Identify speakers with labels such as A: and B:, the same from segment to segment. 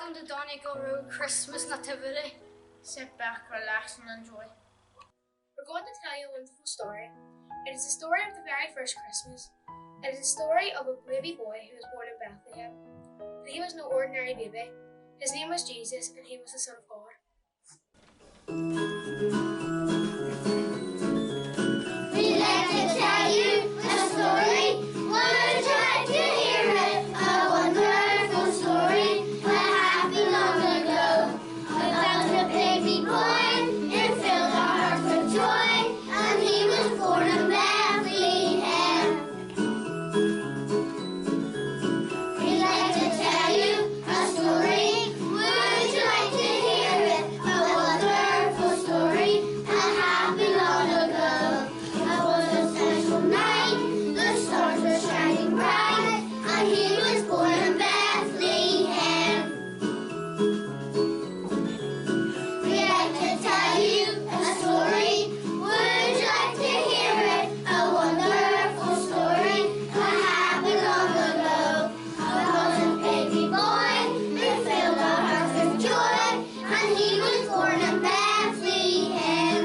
A: Welcome to Donegall Road Christmas Nativity.
B: Sit back, relax and enjoy. We're going to tell you a wonderful story. It is the story of the very first Christmas. It is the story of a baby boy who was born in Bethlehem. But he was no ordinary baby. His name was Jesus and he was the Son of God.
C: We'd like to tell you a story. Would you like to hear it? A wonderful story that happened long ago. About a baby boy who filled our hearts with joy, and he was born in Bethlehem. We'd like to tell you a story. Would you like to hear it? A wonderful story that happened long ago. It was a special night, the stars were shining bright, and he was born in Bethlehem. We'd like to tell you a story. Would you like to hear it? A wonderful story that happened long ago. It was a baby boy who filled our hearts with joy, and he was born in Bethlehem.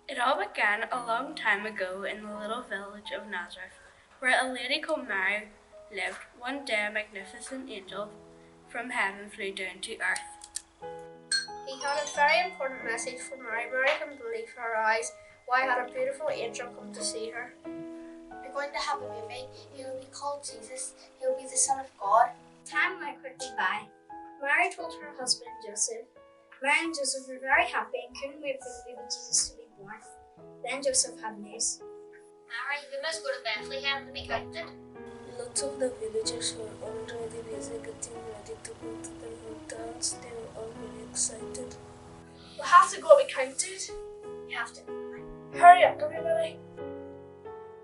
D: It all began a long time ago in the little village of Nazareth, where a lady called Mary lived. One day a magnificent angel from heaven flew down to earth.
B: He had a very important message for Mary. Mary couldn't believe her eyes. Why had a beautiful angel come to see her? You're going to have a baby. He will be called Jesus. He will be the Son of God. Time went quickly by. Mary told her husband Joseph. Mary and Joseph were very happy and couldn't wait for the baby Jesus to be born. Then Joseph had news. Mary, we must go to Bethlehem to be counted.
E: Lots of the villagers were already busy getting ready to go to their hometowns. They were all very excited.
B: We'll have to go be counted. You have to. Hurry up, everybody.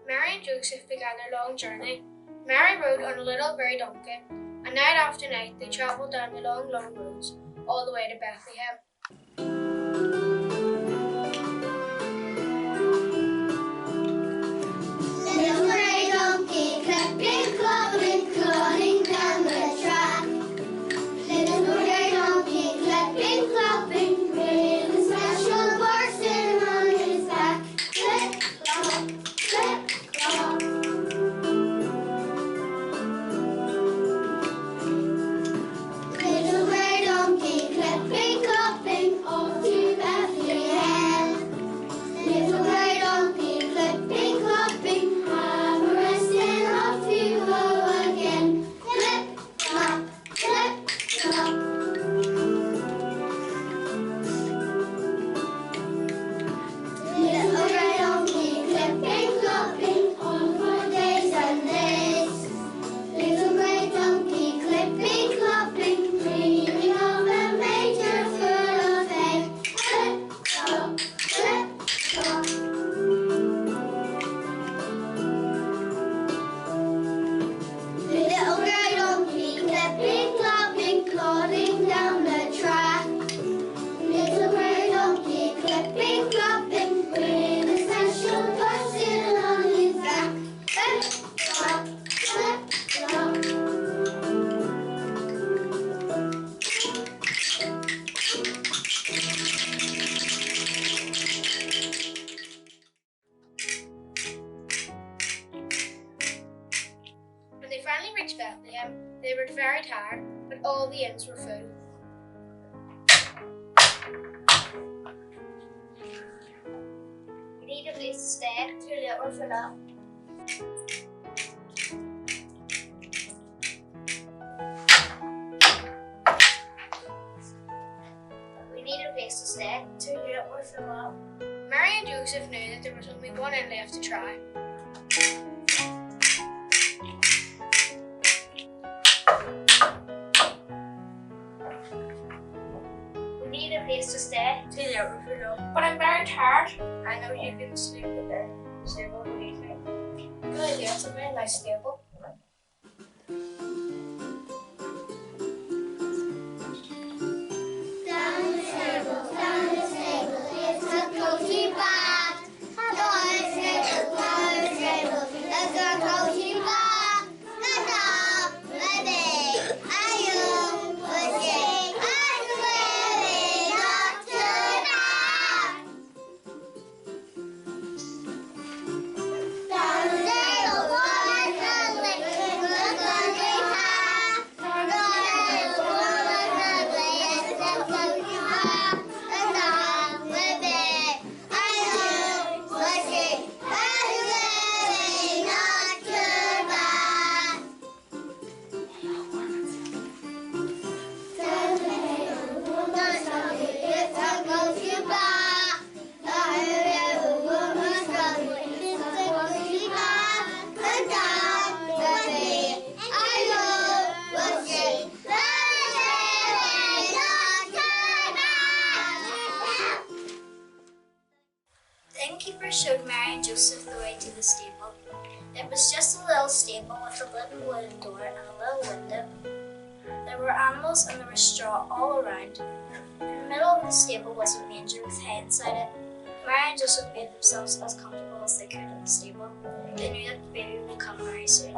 B: Mary and Joseph began their long journey. Mary rode on a little grey donkey, and night after night they travelled down the long, long roads, all the way to Bethlehem.
C: Little grey donkey, clipping, clopping, plodding down the track. Little grey donkey, clipping, clopping, with a special person on his back. Clip, clop, clip, clop. Little grey donkey, clipping, clopping, all to Bethlehem. Little grey donkey, clipping, clopping, have a rest and off you go again. Clip, clop, clip, clop. Little grey donkey, clipping, clopping, on for days and days. Little grey donkey, clipping, clopping, dreaming of a manger full of hay. Clip, clop, clip, clop. Little grey donkey, clipping, clopping, plodding down the track. Little grey donkey, clipping, clopping, with a special person on his back. Clip, clop, clip, clop.
B: When they finally reached Bethlehem, they were very tired, but all the inns were full. We need a place to stay till it were full up. We need a place to stay till it were full up. Mary and Joseph knew that there was only one inn left to try. We need a place to stay till it were full up. But I'm very tired. I know you can sleep in the stable with me. Good idea, it's a very nice stable.
C: Down the stable, it's a cozy bath. Down the stable, it's a cozy bath.
A: showed Mary and Joseph the way to the stable. It was just a little stable with a little wooden door and a little window. There were animals and there was straw all around. In the middle of the stable was a manger with hay inside it. Mary and Joseph made themselves as comfortable as they could in the stable. They knew that the baby would come very soon.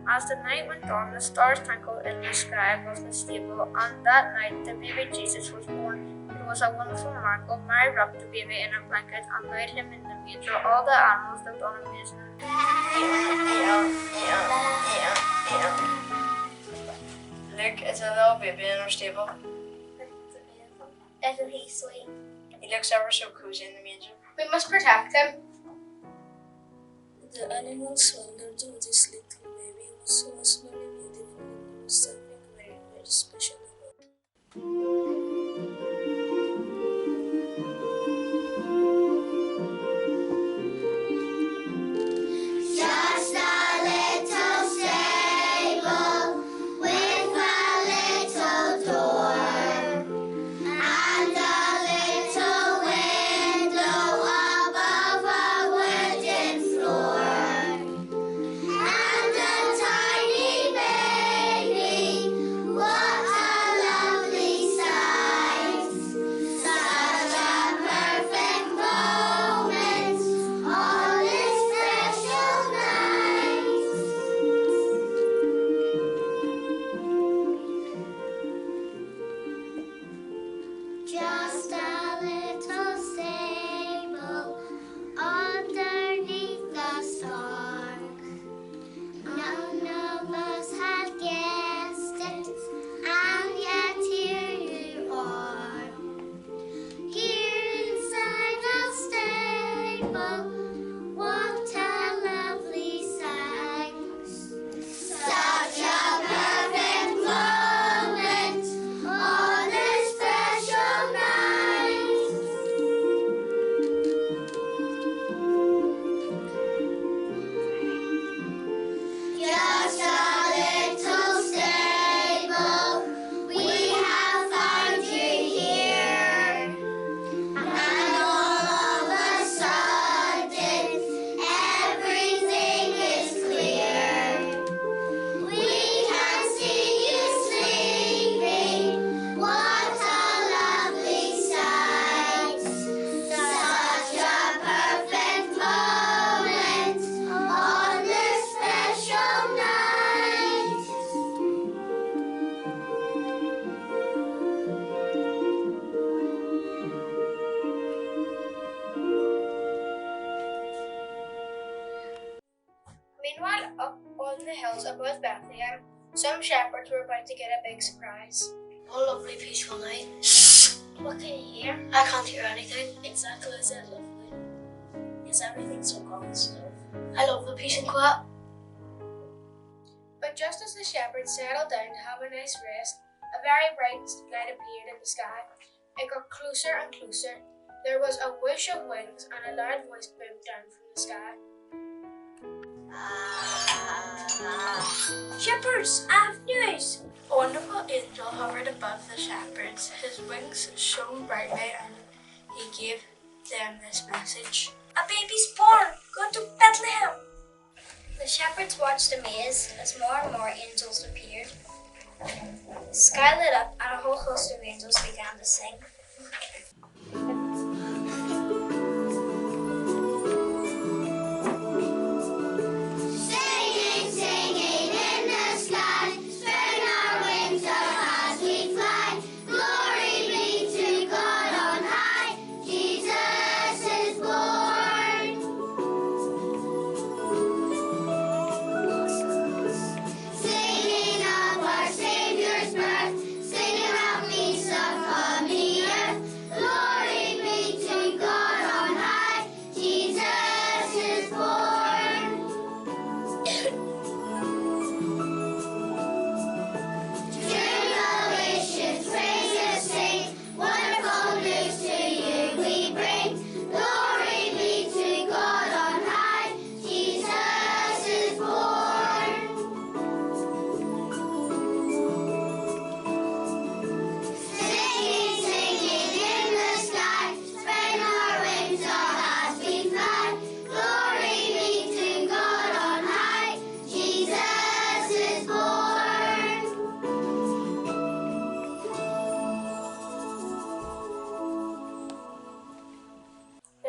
B: As the night went on, the stars twinkled in the sky above the stable, and that night the baby Jesus was born. It was a wonderful miracle. Mary wrapped the baby in a blanket and laid him in the manger. All the animals looked on amazement.
D: Look, it's a little baby in our stable.
B: Isn't he sweet?
D: He looks ever so cozy in the manger.
B: We must protect him.
E: The animals wondered who this little baby was, who was very beautiful and there was something very, very special about it.
C: Just a little stable with a little door and a little window above a wooden floor and a tiny baby. What a lovely sight! Such a perfect moment on this special night. Just a little stable underneath the stars. None of us had guessed it, and yet here you are. Here inside the stable, what a lovely sight. Such a perfect moment on this special night. Just a little stable, we have found you here. And all of a sudden, everything is clear. We can see you sleeping. What a lovely sight. Such a perfect moment on this special night.
B: Meanwhile, up on the hills above Bethlehem, some shepherds were about to get a big surprise.
A: What a lovely peaceful night.
B: What can you hear?
A: I can't hear anything. Exactly as it lovely. Is everything so calm and still? I love the peace and quiet.
B: But just as the shepherds settled down to have a nice rest, a very bright light appeared in the sky. It got closer and closer. There was a whoosh of wings and a loud voice boomed down from the sky.
D: Shepherds, I have news! A wonderful angel hovered above the shepherds. His wings shone brightly and he gave them this message. A baby's born! Go to Bethlehem!
A: The shepherds watched amazed as more and more angels appeared. The sky lit up and a whole host of angels began to sing.
C: Singing, singing in the sky, spread our wings up as we fly. Glory be to God on high, Jesus is born. Singing of our Savior's birth, singing about peace of coming earth.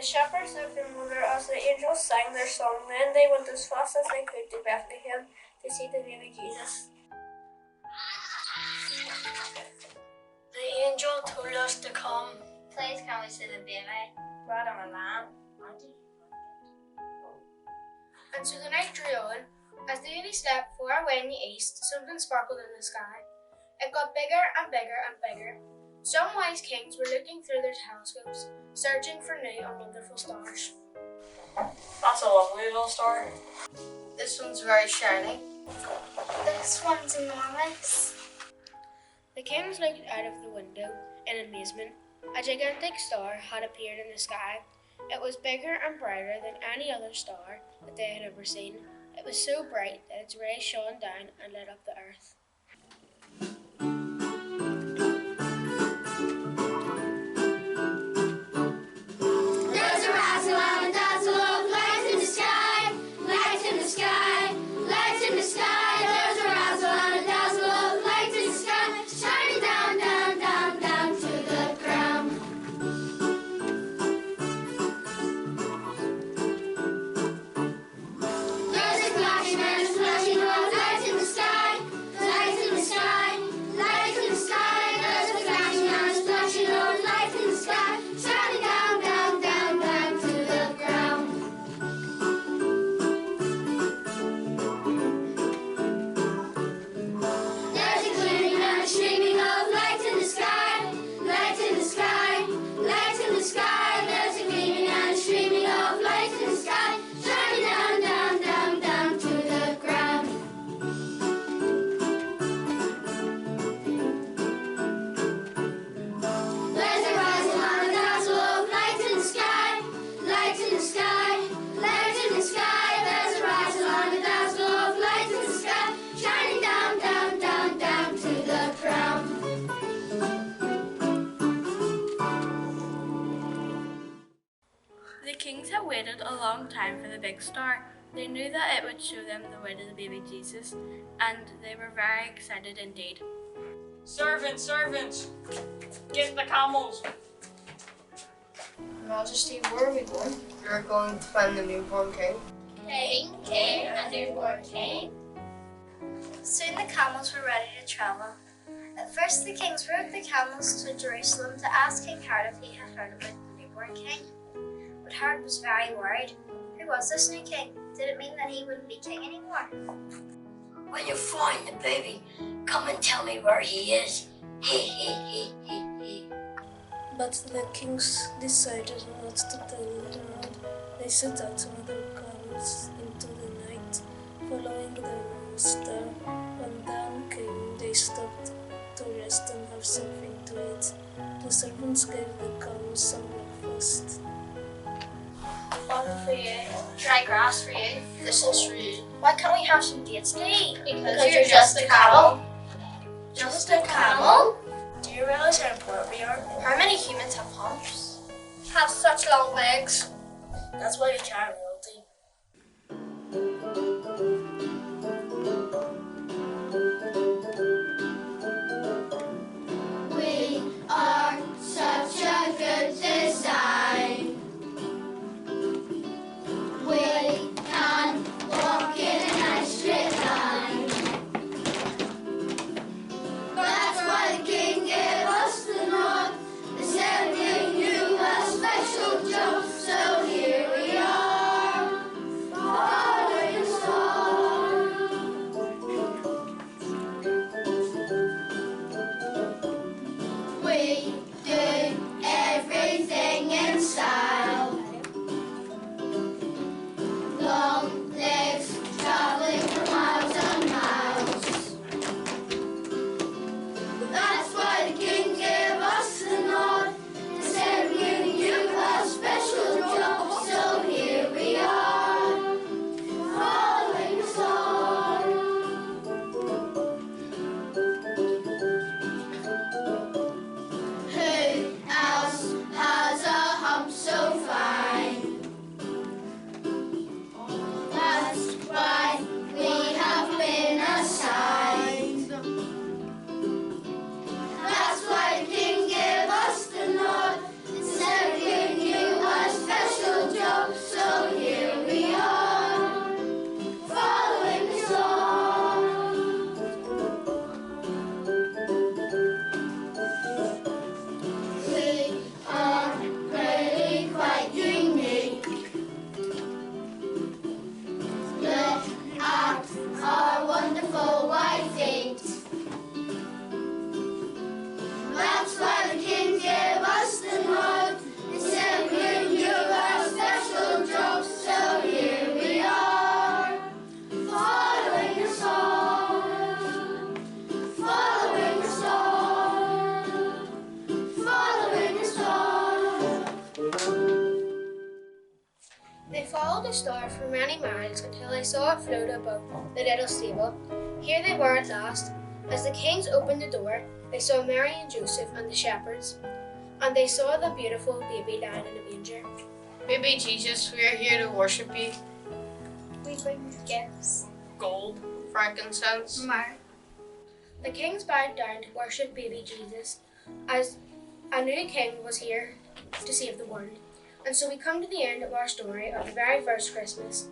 B: The shepherds looked in wonder as the angels sang their song. Then they went as fast as they could to Bethlehem to see the baby Jesus.
D: The angel told us to come.
A: Please can we see the baby?
B: Right on a lamb. And so the night drew on. As the baby slept far away in the east, something sparkled in the sky. It got bigger and bigger and bigger. Some wise kings were looking through their telescopes, searching for new and wonderful stars.
D: That's a lovely little star.
B: This one's very shiny.
A: This one's enormous.
B: The kings looked out of the window in amazement. A gigantic star had appeared in the sky. It was bigger and brighter than any other star that they had ever seen. It was so bright that its rays shone down and lit up the earth.
C: There's a razzle and a dazzle of lights in the sky, lights in the sky, lights in the sky. There's a razzle and a dazzle of lights in the sky, shining down, down, down, down to the ground. There's a flashing and a flashing of lights in the sky, lights in the sky, lights in the sky. There's a flashing and a flashing of lights in the sky, shining down, down, down, down to the ground. There's a gleaming and a streaming of lights in the sky, lights in the sky, lights in the sky. There's a gleaming and a streaming of lights in the sky, shining down, down, down, down to the ground. There's a razzle and a dazzle of lights in the sky, lights in the sky, lights in the sky. There's a razzle and a dazzle of lights in the sky, shining down, down, down, down to the ground.
D: The kings had waited a long time for the big star. They knew that it would show them the way to the baby Jesus, and they were very excited indeed.
F: Servants, servants, get the camels.
B: Majesty, where are we going? We're going to find the newborn king.
A: King, a newborn king. Soon the camels were ready to travel. At first the kings rode the camels to Jerusalem to ask King Herod if he had heard about the newborn king. But Herod was very worried. Who was this new king? Did it mean that he wouldn't be king anymore?
G: When you find the baby, come and tell me where he is.
E: But the kings decided not to tell Herod. They set out on their camels into the night, following the star. When dawn came, they stopped to rest and have something to eat. The servants gave the camels some breakfast.
B: One for you. Dry grass for you. This is for you. Why can't we have some dates to eat? Because you're just a camel. Just a camel?
D: Do you realize how important we are?
B: How many humans have humps? Have such long legs.
D: That's why we can't royalty.
C: We are such a good design. We can walk in a nice straight line. That's why the king gave us the nod. They said we knew a special job. So here we are, following a star. We do everything in style. Long legs traveling for miles and miles. That's why the king gave us the nod. He said we knew a special job. So here we are, following a star.
B: star for many miles until I saw it float above the little stable. Here they were at last. As the kings opened the door, they saw Mary and Joseph and the shepherds, and they saw the beautiful baby lying in a manger.
F: Baby Jesus, we are here to worship you.
B: We bring gifts.
F: Gold, frankincense,
B: Myrrh. The kings bowed down to worship baby Jesus, as a new king was here to save the world. And so we come to the end of our story of the very first Christmas.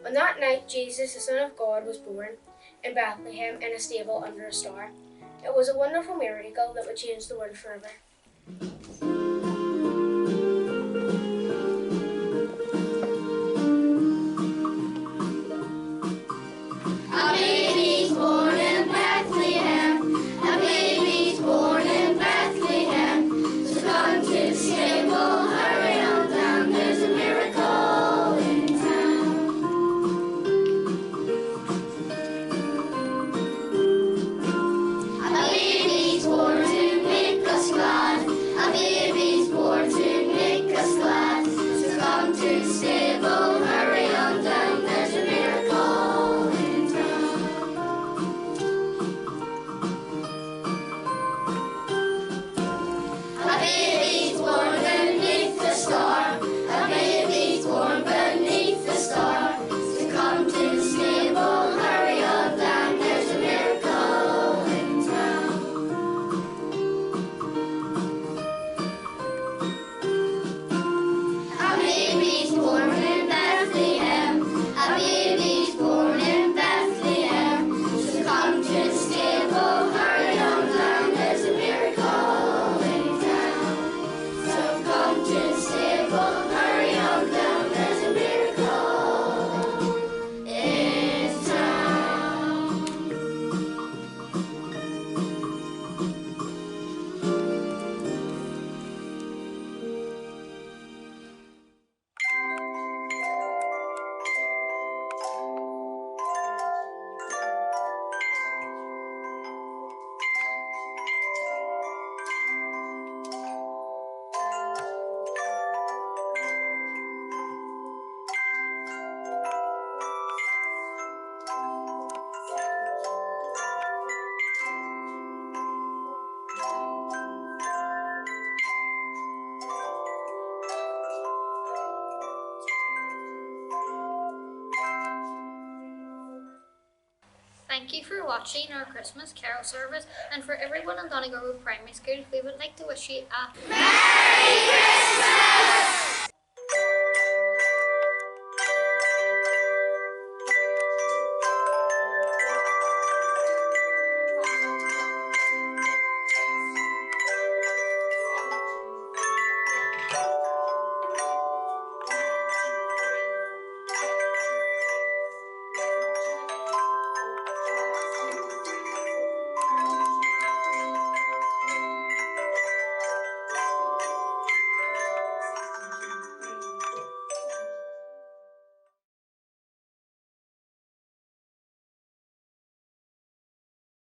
B: On that night, Jesus, the Son of God, was born in Bethlehem in a stable under a star. It was a wonderful miracle that would change the world forever.
C: A baby's born in Bethlehem. A baby's born in Bethlehem. So come to the stable, hurry on down. There's a miracle in town. A baby's born to make us glad. A baby's born to make us glad. So come to the stable, hurry on down. There's a miracle in town. A baby's born beneath the star. A baby's born beneath the star. So come to the stable, hurry on down. There's a miracle in town. A baby's born in Bethlehem. A baby's born in Bethlehem. So come to the stable, hurry on down. There's a miracle in town. So come to the stable, hurry on down. There's a miracle in town.
H: Thank you for watching our Christmas Carol service, and for everyone in Donegall Road Primary School, we would like to wish you a
C: Merry Christmas!